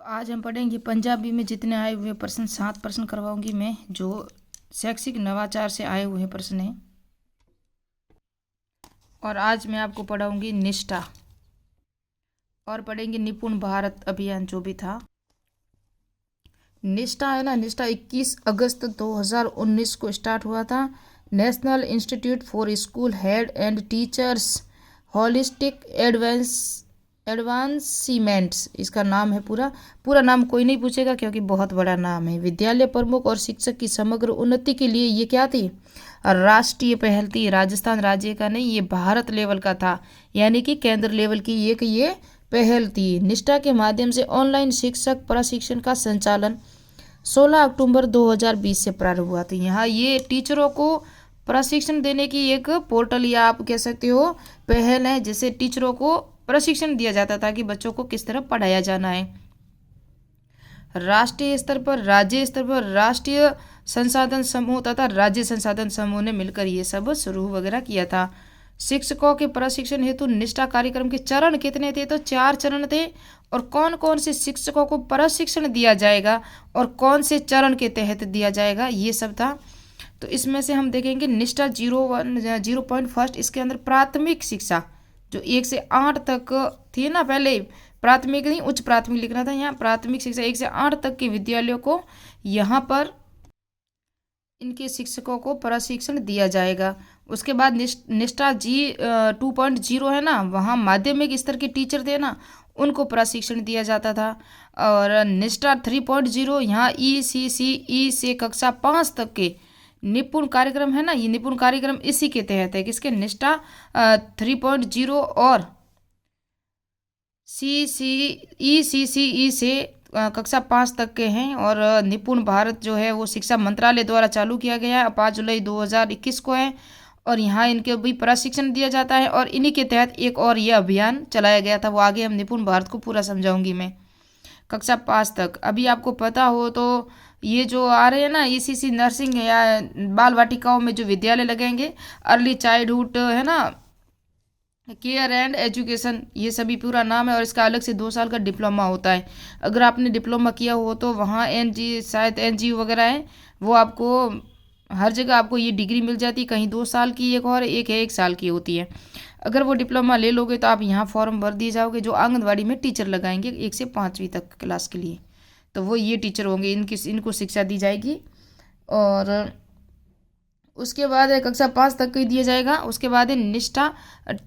आज हम पढ़ेंगे पंजाबी में जितने आए हुए प्रश्न 7 प्रश्न करवाऊंगी मैं, जो शैक्षिक नवाचार से आए हुए प्रश्न हैं। और आज मैं आपको पढ़ाऊंगी निष्ठा और पढ़ेंगे निपुण भारत अभियान जो भी था। निष्ठा है ना, निष्ठा 21 अगस्त 2019 को स्टार्ट हुआ था। National institute for school head and teachers holistic advancements इसका नाम है। पूरा नाम कोई नहीं पूछेगा क्योंकि बहुत बड़ा नाम है। विद्यालय प्रमुख और शिक्षक की समग्र उन्नति के लिए ये क्या थी, राष्ट्रीय पहल थी। राजस्थान राज्य का नहीं, ये भारत लेवल का था, यानी कि केंद्र लेवल की ये पहल थी। निष्ठा के माध्यम से ऑनलाइन शिक्षक प्रशिक्षण का संचालन 16 अक्टूबर 2020 से प्रारंभ हुआ था। यहाँ ये टीचरों को प्रशिक्षण देने की एक पोर्टल या आप कह सकते हो पहल है, जिससे टीचरों को प्रशिक्षण दिया जाता था कि बच्चों को किस तरह पढ़ाया जाना है। राष्ट्रीय स्तर पर, राज्य स्तर पर राष्ट्रीय संसाधन समूह तथा राज्य संसाधन समूह ने मिलकर ये सब शुरू वगैरह किया था। शिक्षकों के प्रशिक्षण हेतु निष्ठा कार्यक्रम के चरण कितने थे, तो 4 चरण थे। और कौन कौन से शिक्षकों को प्रशिक्षण दिया जाएगा और कौन से चरण के तहत दिया जाएगा, ये सब था। तो इसमें से हम देखेंगे निष्ठा 0.1 इसके अंदर प्राथमिक शिक्षा जो 1 से 8 तक थी ना, पहले प्राथमिक नहीं उच्च प्राथमिक लिखना था, यहाँ प्राथमिक शिक्षा 1 से 8 तक के विद्यालयों को यहाँ पर इनके शिक्षकों को प्रशिक्षण दिया जाएगा। उसके बाद निष्ठा 2.0 है ना, वहाँ माध्यमिक स्तर के टीचर थे ना, उनको प्रशिक्षण दिया जाता था। और निष्ठा 3.0 यहाँ ECCE से कक्षा 5 तक के निपुण कार्यक्रम है ना, ये निपुण कार्यक्रम इसी के तहत है। किसके, निष्ठा 3.0 और ECCE से कक्षा 5 तक के हैं। और निपुण भारत जो है वो शिक्षा मंत्रालय द्वारा चालू किया गया है, 5 जुलाई 2021 को है। और यहाँ इनके भी प्रशिक्षण दिया जाता है और इन्हीं के तहत एक और ये अभियान चलाया गया था, वो आगे हम निपुण भारत को पूरा समझाऊंगी मैं। कक्षा 5 तक अभी आपको पता हो तो ये जो आ रहे हैं ना, ECC नर्सिंग या बाल वाटिकाओं में जो विद्यालय लगेंगे, अर्ली चाइल्डहुड है ना, केयर एंड एजुकेशन, ये सभी पूरा नाम है। और इसका अलग से 2 साल का डिप्लोमा होता है। अगर आपने डिप्लोमा किया हो तो वहाँ शायद NGO वगैरह है, वो आपको हर जगह आपको ये डिग्री मिल जाती है। कहीं 2 साल की एक और एक है 1 साल की होती है। अगर वो डिप्लोमा ले लोगे तो आप यहाँ फॉर्म भर दिए जाओगे, जो आंगनवाड़ी में टीचर लगाएंगे 1 से 5वीं तक क्लास के लिए, तो वो ये टीचर होंगे, इनको शिक्षा दी जाएगी। और उसके बाद कक्षा 5 तक ही दिया जाएगा। उसके बाद है निष्ठा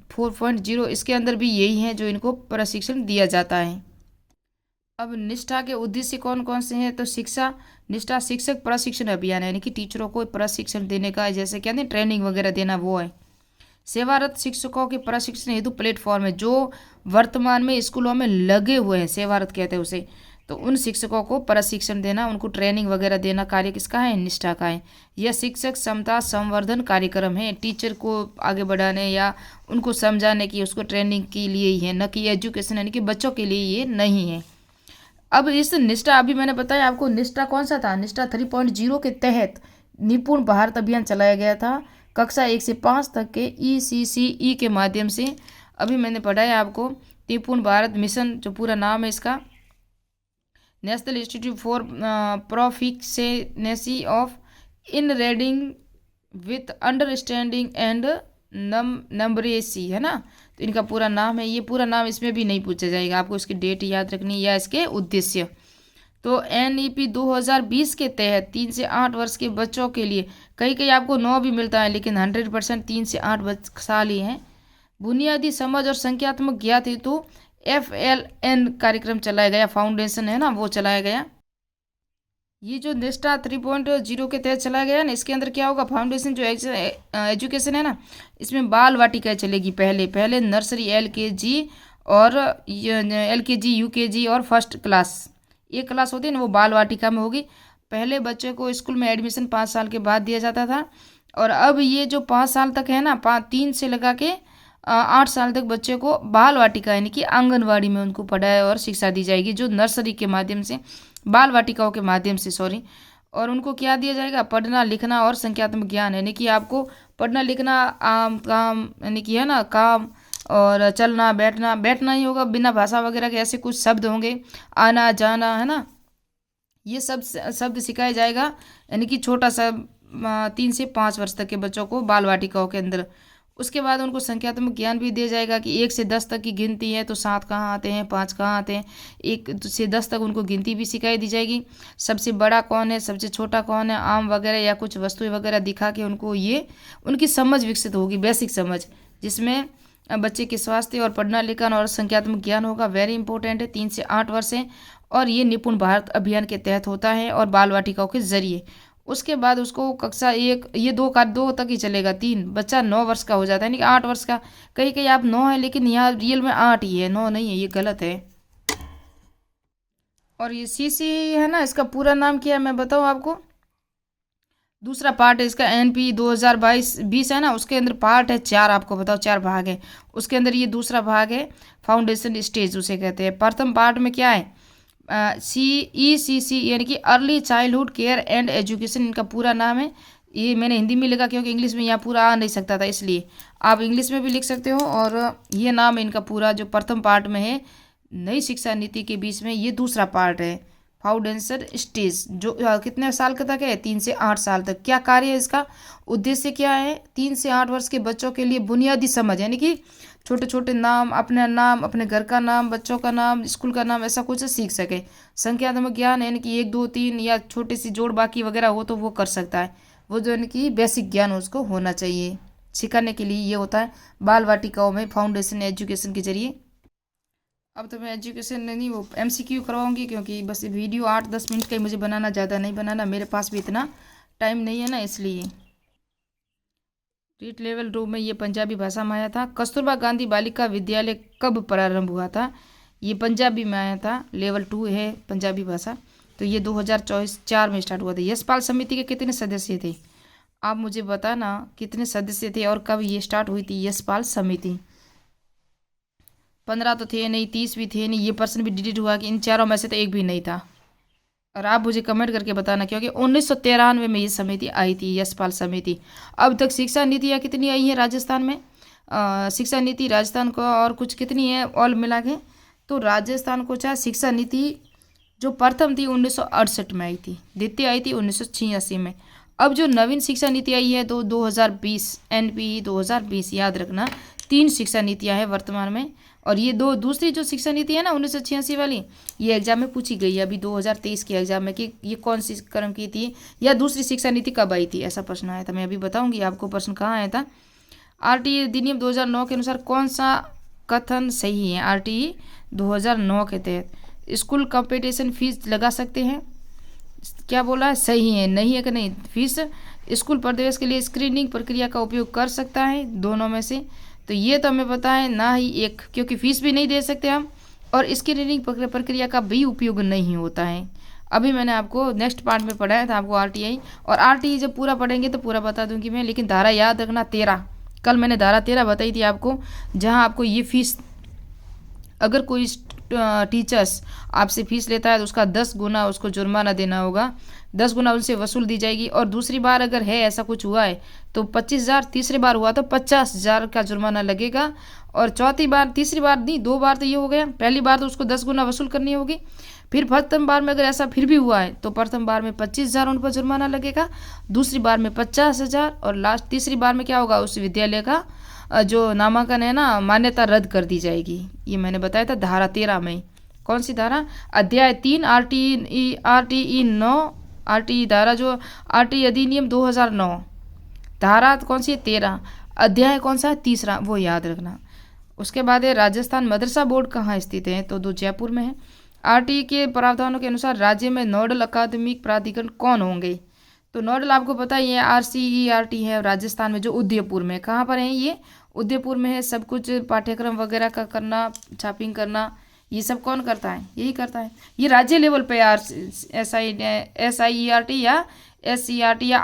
4.0, इसके अंदर भी यही है जो इनको प्रशिक्षण दिया जाता है। अब निष्ठा के उद्देश्य कौन कौन से हैं, तो निष्ठा शिक्षक प्रशिक्षण अभियान है, यानी कि टीचरों को प्रशिक्षण देने का, जैसे कहते हैं ट्रेनिंग वगैरह देना, वो है। सेवारत शिक्षकों के प्रशिक्षण हेतु प्लेटफॉर्म है, जो वर्तमान में स्कूलों में लगे हुए हैं, सेवारत कहते हैं उसे। तो उन शिक्षकों को प्रशिक्षण देना, उनको ट्रेनिंग वगैरह देना कार्य किसका है, निष्ठा का है। यह शिक्षक क्षमता संवर्धन कार्यक्रम है, टीचर को आगे बढ़ाने या उनको समझाने की, उसको ट्रेनिंग के लिए ही है, न कि एजुकेशन यानी कि बच्चों के लिए ये नहीं है। अब इस निष्ठा, अभी मैंने बताया आपको निष्ठा कौन सा था, निष्ठा 3.0 के तहत निपुण भारत अभियान चलाया गया था कक्षा 1 से 5 तक के ECCE के माध्यम से। अभी मैंने पढ़ाया आपको निपुण भारत मिशन, जो पूरा नाम है इसका, national institute for proficiency of in reading with understanding and numeracy है ना। तो इनका पूरा नाम है, ये पूरा नाम इसमें भी नहीं पूछा जाएगा, आपको इसकी डेट याद रखनी या इसके उद्देश्य। तो NEP 2020 के तहत 3 से 8 वर्ष के बच्चों के लिए, कहीं आपको 9 भी मिलता है, लेकिन 100% 3 से 8 साल ही हैं। बुनियादी समझ और संख्यात्मक ज्ञात हेतु FLN कार्यक्रम चलाया गया, फाउंडेशन है ना, वो चलाया गया। ये जो निष्ठा 3.0 के तहत चलाया गया ना, इसके अंदर क्या होगा, फाउंडेशन जो एजुकेशन है ना, इसमें बाल वाटिका चलेगी। पहले नर्सरी LKG और LKG UKG और फर्स्ट क्लास, एक क्लास होती है ना, वो बाल वाटिका में होगी। पहले बच्चे को स्कूल में एडमिशन 5 साल के बाद दिया जाता था, और अब ये जो 5 साल तक है ना, 3 से लगा के 8 साल तक बच्चे को बाल वाटिका यानी कि आंगनवाड़ी में उनको पढ़ाया और शिक्षा दी जाएगी, जो नर्सरी के माध्यम से, बाल वाटिकाओं के माध्यम से सॉरी। और उनको क्या दिया जाएगा, पढ़ना लिखना और संख्यात्मक ज्ञान, यानी कि आपको पढ़ना लिखना काम यानी कि है ना काम, और चलना बैठना, बैठना ही होगा, बिना भाषा वगैरह के ऐसे कुछ शब्द होंगे, आना जाना, है ना, ये सब शब्द सिखाया जाएगा। यानी कि छोटा सा 3 से 5 वर्ष तक के बच्चों को बाल वाटिकाओं के अंदर। उसके बाद उनको संख्यात्मक ज्ञान भी दिया जाएगा कि 1 से 10 तक की गिनती है तो 7 कहाँ आते हैं, 5 कहाँ आते हैं। 1 से 10 तक उनको गिनती भी सिखाई दी जाएगी। सबसे बड़ा कौन है, सबसे छोटा कौन है, आम वगैरह या कुछ वस्तुएं वगैरह दिखा के उनको ये उनकी समझ विकसित होगी, बेसिक समझ, जिसमें बच्चे के स्वास्थ्य और पढ़ना लिखना और संख्यात्मक ज्ञान होगा। वेरी इंपॉर्टेंट है, 3 से 8 वर्ष है और ये निपुण भारत अभियान के तहत होता है और बाल वाटिकाओं के जरिए। उसके बाद उसको कक्षा 1, ये 2 तक ही चलेगा, 3 बच्चा 9 वर्ष का हो जाता है, यानी कि 8 वर्ष का। कहीं कहीं आप 9 है लेकिन यहाँ रियल में 8 ही है, 9 नहीं है, ये गलत है। और ये सीसी है ना, इसका पूरा नाम क्या है मैं बताऊँ आपको। दूसरा पार्ट है इसका एनपी 2022-20 है ना, उसके अंदर पार्ट है 4, आपको बताओ 4 भाग है उसके अंदर। ये दूसरा भाग है फाउंडेशन स्टेज उसे कहते हैं। प्रथम पार्ट में क्या है, CECC यानी कि early childhood care and education, इनका पूरा नाम है। ये मैंने हिंदी में लिखा क्योंकि इंग्लिश में यहाँ पूरा आ नहीं सकता था, इसलिए आप इंग्लिश में भी लिख सकते हो। और ये नाम है इनका पूरा, जो प्रथम पार्ट में है नई शिक्षा नीति के बीच में, ये दूसरा पार्ट है फाउंडेशन स्टेज, जो कितने साल का तक है, 3 से 8 साल तक। क्या कार्य है इसका, उद्देश्य क्या है, 3 से 8 वर्ष के बच्चों के लिए बुनियादी समझ, यानी कि छोटे छोटे नाम, अपने घर का नाम, बच्चों का नाम, स्कूल का नाम, ऐसा कुछ सीख सके। संख्यात्मक ज्ञान यानी कि 1 2 3 या छोटी सी जोड़ बाकी वगैरह हो तो वो कर सकता है, वो जो यानी कि बेसिक ज्ञान उसको होना चाहिए। सिखाने के लिए ये होता है बाल वाटिकाओं में फाउंडेशन एजुकेशन के जरिए। अब तो मैं एजुकेशन नहीं, वो MCQ करवाऊंगी, क्योंकि बस वीडियो 8-10 मिनट का ही मुझे बनाना, ज़्यादा नहीं बनाना, मेरे पास भी इतना टाइम नहीं है ना, इसलिए। रीट लेवल 2 में ये पंजाबी भाषा में आया था। कस्तूरबा गांधी बालिका विद्यालय कब प्रारंभ हुआ था, ये पंजाबी में आया था, लेवल 2 है पंजाबी भाषा। तो ये 2024-4 में स्टार्ट हुआ था। यशपाल समिति के कितने सदस्य थे, आप मुझे बताना कितने सदस्य थे और कब ये स्टार्ट हुई थी यशपाल समिति। 15 तो थे नहीं, 30 भी थे नहीं, ये पर्सन भी डिलीट हुआ कि इन चारों में से तो एक भी नहीं था। और आप मुझे कमेंट करके बताना, क्योंकि 1993 में ये समिति आई थी, यशपाल समिति। अब तक शिक्षा नीतियाँ कितनी आई हैं राजस्थान में, शिक्षा नीति राजस्थान को और कुछ कितनी है ऑल मिला के, तो राजस्थान को चाहे शिक्षा नीति जो प्रथम थी 1968 में आई थी, द्वितीय आई थी 1986 में। अब जो नवीन शिक्षा नीति आई है तो 2020 NPE 2020, याद रखना 3 शिक्षा नीतियाँ हैं वर्तमान में। और ये दूसरी जो शिक्षा नीति है ना 1986 वाली, ये एग्जाम में पूछी गई है अभी 2023 के एग्जाम में कि ये कौन सी क्रम की थी या दूसरी शिक्षा नीति कब आई थी, ऐसा प्रश्न आया था। मैं अभी बताऊंगी आपको प्रश्न कहाँ आया था। RTE अधिनियम 2009 के अनुसार कौन सा कथन सही है, RTE 2009 के तहत स्कूल कंपटीशन फीस लगा सकते हैं, क्या बोला है, सही है, नहीं है कि नहीं। फीस स्कूल प्रवेश के लिए स्क्रीनिंग प्रक्रिया का उपयोग कर सकता है, दोनों में से। तो ये तो हमें पता है ना ही एक, क्योंकि फीस भी नहीं दे सकते हम और स्क्रीनिंग प्रक्रिया का भी उपयोग नहीं होता है। अभी मैंने आपको नेक्स्ट पार्ट में पढ़ाया था आपको RTI, और RTE जब पूरा पढ़ेंगे तो पूरा बता दूंगी मैं, लेकिन धारा याद रखना 13, कल मैंने धारा 13 बताई थी आपको, जहाँ आपको ये फीस, अगर कोई टीचर्स आपसे फीस लेता है तो उसका 10 गुना उसको जुर्माना देना होगा, 10 गुना उनसे वसूल दी जाएगी। और दूसरी बार अगर है ऐसा कुछ हुआ है तो 25,000, तीसरी बार हुआ तो 50,000 का जुर्माना लगेगा। और तीसरी बार नहीं, 2 बार तो ये हो गया, पहली बार तो उसको 10 गुना वसूल करनी होगी। फिर प्रथम बार में अगर ऐसा फिर भी हुआ है तो प्रथम बार में 25,000 उन पर जुर्माना लगेगा, दूसरी बार में 50,000 और लास्ट तीसरी बार में क्या होगा, उस विद्यालय का जो नामांकन है ना, मान्यता रद्द कर दी जाएगी। ये मैंने बताया था धारा 13 में। कौन सी धारा, अध्याय 3 RTE 9, RTE धारा जो RTE अधिनियम 2009, धारा कौन सी है 13, अध्याय कौन सा है तीसरा, वो याद रखना। उसके बाद है राजस्थान मदरसा बोर्ड कहाँ स्थित है, तो जयपुर में है। RTE के प्रावधानों के अनुसार राज्य में नोडल अकादमिक प्राधिकरण कौन होंगे, तो नोडल आपको पता ही है RCERT है राजस्थान में, जो उदयपुर में, कहाँ पर है ये, उदयपुर में है। सब कुछ पाठ्यक्रम वगैरह का करना, छापिंग करना, ये सब कौन करता है, यही करता है। ये राज्य लेवल पे SIERT या SCERT या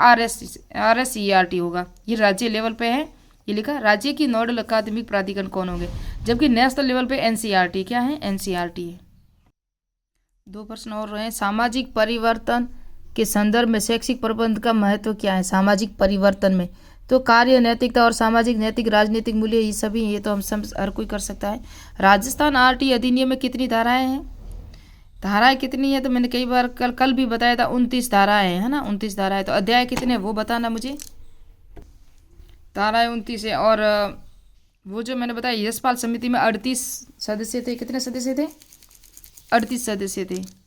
RSCERT होगा, ये राज्य लेवल पे है। ये लिखा राज्य की नोडल अकादमिक प्राधिकरण कौन होंगे, जबकि नेशनल लेवल पे NCERT, क्या है, NCERT है। 2 प्रश्न और रहे। सामाजिक परिवर्तन के संदर्भ में शैक्षिक प्रबंध का महत्व क्या है, सामाजिक परिवर्तन में तो कार्य नैतिकता और सामाजिक नैतिक राजनीतिक मूल्य ये सभी, ये तो हम सब हर कोई कर सकता है। राजस्थान आरटी अधिनियम में कितनी धाराएं हैं? धाराएं कितनी है तो मैंने कई बार कल कल भी बताया था, 29 धाराएं है ना, 29 धाराएं। तो अध्याय कितने वो बताना मुझे। धाराएं 29 है। और वो जो मैंने बताया यशपाल समिति में 38 सदस्य थे। कितने सदस्य थे? 38 सदस्य थे।